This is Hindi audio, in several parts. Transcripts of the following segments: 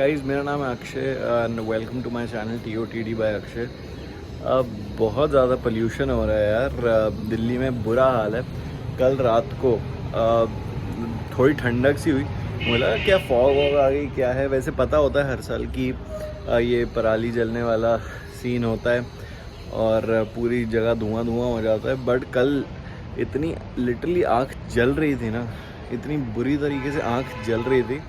गाइस, मेरा नाम है Akshay and welcome to my channel TOTD by Akshay. अब बहुत ज़्यादा पोल्यूशन हो रहा है यार। दिल्ली में बुरा हाल है। कल रात को थोड़ी ठंडक सी हुई, मुझे लगा क्या फॉग वॉग आ गई क्या है। वैसे पता होता है हर साल कि ये पराली जलने वाला सीन होता है और पूरी जगह धुआं धुआं हो जाता है। बट कल इतनी लिटरली आँख जल रही थी ना, इतनी बुरी तरीके से आँख जल रही थी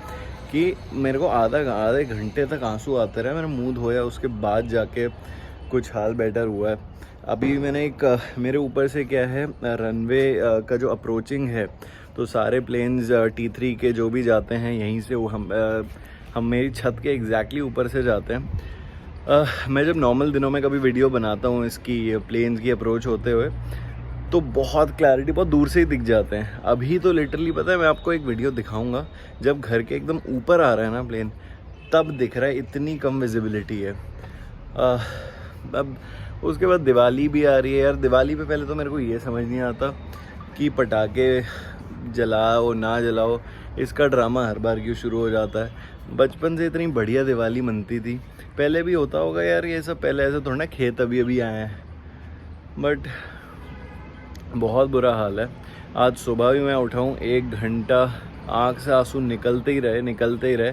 कि मेरे को आधे घंटे तक आंसू आते रहे। मैंने मुंह धोया, उसके बाद जाके कुछ हाल बेटर हुआ है। अभी मैंने मेरे ऊपर से क्या है, रनवे का जो अप्रोचिंग है, तो सारे प्लेन्स T3 के जो भी जाते हैं यहीं से वो हम मेरी छत के एग्जैक्टली ऊपर से जाते हैं। मैं जब नॉर्मल दिनों में कभी वीडियो बनाता हूँ इसकी प्लेन्स की अप्रोच होते हुए, तो बहुत क्लैरिटी बहुत दूर से ही दिख जाते हैं। अभी तो लिटरली पता है, मैं आपको एक वीडियो दिखाऊंगा जब घर के एकदम ऊपर आ रहा है ना प्लेन, तब दिख रहा है। इतनी कम विजिबिलिटी है। अब उसके बाद दिवाली भी आ रही है यार। दिवाली पे पहले तो मेरे को ये समझ नहीं आता कि पटाखे जलाओ ना जलाओ, इसका ड्रामा हर बार क्यों शुरू हो जाता है। बचपन से इतनी बढ़िया दिवाली मनती थी। पहले भी होता होगा यार ये सब, पहले ऐसे थोड़ा ना खेत अभी अभी आए हैं। बट बहुत बुरा हाल है। आज सुबह भी मैं उठा हूँ, 1 घंटा आँख से आंसू निकलते ही रहे।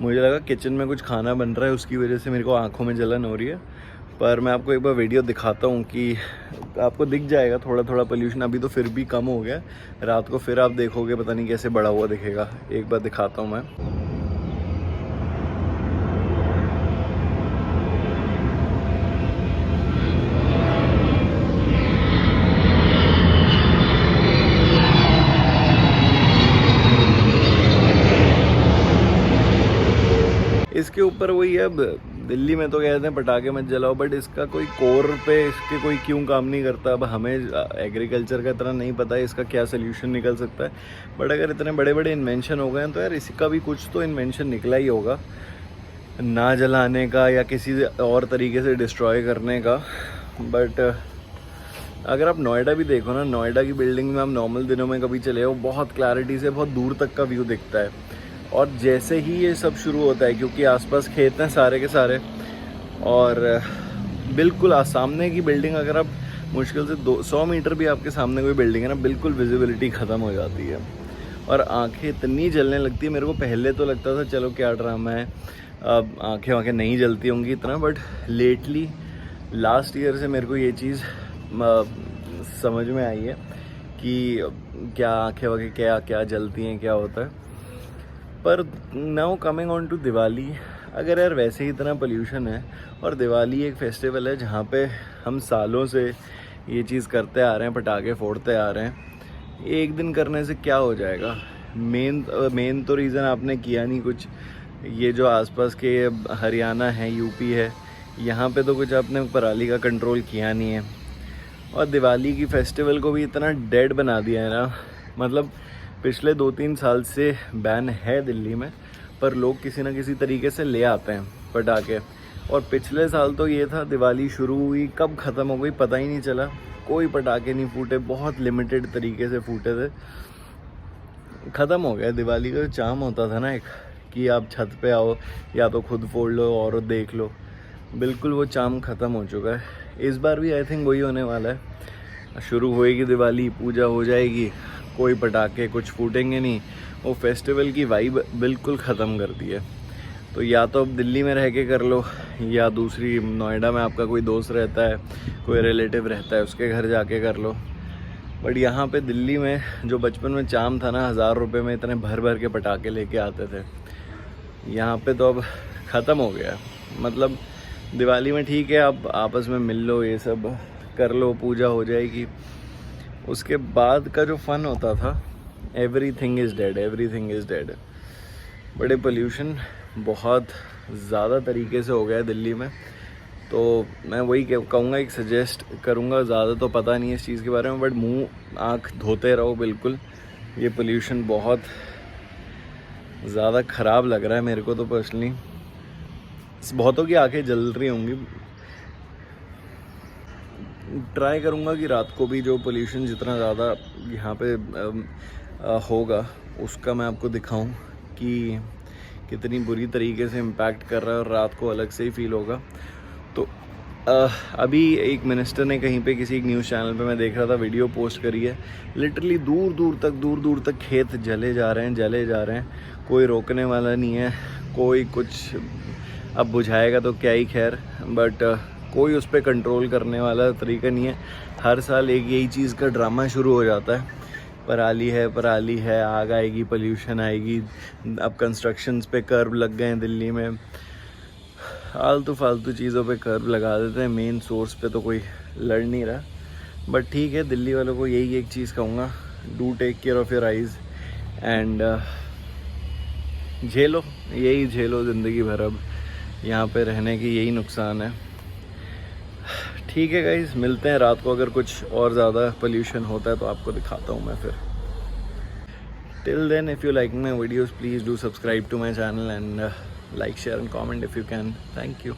मुझे लगा किचन में कुछ खाना बन रहा है, उसकी वजह से मेरे को आँखों में जलन हो रही है। पर मैं आपको एक बार वीडियो दिखाता हूँ कि आपको दिख जाएगा थोड़ा थोड़ा पोल्यूशन। अभी तो फिर भी कम हो गया, रात को फिर आप देखोगे पता नहीं कैसे बड़ा हुआ दिखेगा। एक बार दिखाता हूँ मैं। इसके ऊपर वही है, अब दिल्ली में तो कहते हैं पटाखे मत जलाओ, बट इसका कोई कोर पे इसके कोई क्यों काम नहीं करता। अब हमें एग्रीकल्चर का इतना नहीं पता है इसका क्या सोल्यूशन निकल सकता है। बट अगर इतने बड़े बड़े इन्वेंशन हो गए हैं तो यार इसका भी कुछ तो इन्वेंशन निकला ही होगा, ना जलाने का या किसी और तरीके से डिस्ट्रॉय करने का। बट अगर आप नोएडा भी देखो ना, नोएडा की बिल्डिंग में आप नॉर्मल दिनों में कभी चले हो, बहुत क्लैरिटी से बहुत दूर तक का व्यू दिखता है। और जैसे ही ये सब शुरू होता है, क्योंकि आसपास खेत हैं सारे के सारे, और बिल्कुल सामने की बिल्डिंग, अगर आप मुश्किल से 200 मीटर भी आपके सामने कोई बिल्डिंग है ना, बिल्कुल विजिबिलिटी ख़त्म हो जाती है और आंखें इतनी जलने लगती है। मेरे को पहले तो लगता था चलो क्या ड्रामा है, अब आंखें नहीं जलती होंगी इतना। बट लेटली लास्ट ईयर से मेरे को ये चीज़ समझ में आई है कि क्या आंखें क्या क्या जलती हैं, क्या होता है। पर now coming on to Diwali, अगर यार वैसे ही इतना पोल्यूशन है और दिवाली एक फेस्टिवल है जहाँ पे हम सालों से ये चीज़ करते आ रहे हैं, पटाखे फोड़ते आ रहे हैं, एक दिन करने से क्या हो जाएगा। मेन तो रीज़न आपने किया नहीं कुछ। ये जो आसपास के हरियाणा है, यूपी है, यहाँ पे तो कुछ आपने पराली का कंट्रोल किया नहीं है। और दिवाली की फेस्टिवल को भी इतना डेड बना दिया है ना। मतलब पिछले 2-3 साल से बैन है दिल्ली में, पर लोग किसी ना किसी तरीके से ले आते हैं पटाखे। और पिछले साल तो ये था, दिवाली शुरू हुई कब ख़त्म हो गई पता ही नहीं चला। कोई पटाखे नहीं फूटे, बहुत लिमिटेड तरीके से फूटे थे, ख़त्म हो गया। दिवाली का जो चार्म होता था ना एक, कि आप छत पे आओ या तो खुद फोड़ लो और देख लो, बिल्कुल वो चार्म ख़त्म हो चुका है। इस बार भी आई थिंक वही होने वाला है। शुरू होएगी दिवाली, पूजा हो जाएगी, कोई पटाखे कुछ फूटेंगे नहीं, वो फेस्टिवल की वाइब बिल्कुल ख़त्म कर दी है। तो या तो अब दिल्ली में रह के कर लो, या दूसरी नोएडा में आपका कोई दोस्त रहता है, कोई रिलेटिव रहता है, उसके घर जाके कर लो। बट यहाँ पे दिल्ली में जो बचपन में चाम था ना, 1000 रुपये में इतने भर भर के पटाखे लेके आते थे, यहाँ पे तो अब ख़त्म हो गया। मतलब दिवाली में ठीक है, आप आपस में मिल लो, ये सब कर लो, पूजा हो जाएगी। उसके बाद का जो फ़न होता था, एवरीथिंग इज़ डेड। बड़े पोल्यूशन बहुत ज़्यादा तरीके से हो गया है दिल्ली में। तो मैं वही कहूँगा, एक सजेस्ट करूँगा, ज़्यादा तो पता नहीं है इस चीज़ के बारे में, बट मुंह आँख धोते रहो बिल्कुल। ये पोल्यूशन बहुत ज़्यादा ख़राब लग रहा है मेरे को तो पर्सनली। बहुतों की आँखें जल रही होंगी। ट्राई करूँगा कि रात को भी जो पोल्यूशन जितना ज़्यादा यहाँ पे होगा उसका मैं आपको दिखाऊं कि कितनी बुरी तरीके से इम्पैक्ट कर रहा है, और रात को अलग से ही फील होगा। तो अभी एक मिनिस्टर ने कहीं पे किसी एक न्यूज़ चैनल पे मैं देख रहा था, वीडियो पोस्ट करी है, लिटरली दूर दूर तक खेत जले जा रहे हैं, कोई रोकने वाला नहीं है, कोई कुछ अब बुझाएगा तो क्या ही खैर, बट कोई उस पर कंट्रोल करने वाला तरीका नहीं है। हर साल एक यही चीज़ का ड्रामा शुरू हो जाता है, पराली है, आग आएगी, पोल्यूशन आएगी, अब कंस्ट्रक्शंस पे कर्व लग गए हैं दिल्ली में, फालतू चीज़ों पे कर्व लगा देते हैं, मेन सोर्स पे तो कोई लड़ नहीं रहा। बट ठीक है, दिल्ली वालों को यही एक चीज़ कहूँगा, do take care of your eyes and झेलो ज़िंदगी भर, अब यहाँ पे रहने की यही नुकसान है। ठीक है गाइस, मिलते हैं रात को, अगर कुछ और ज़्यादा पोल्यूशन होता है तो आपको दिखाता हूँ मैं फिर। Till then, if you like my videos please do subscribe to my channel and like, share and comment if you can. Thank you.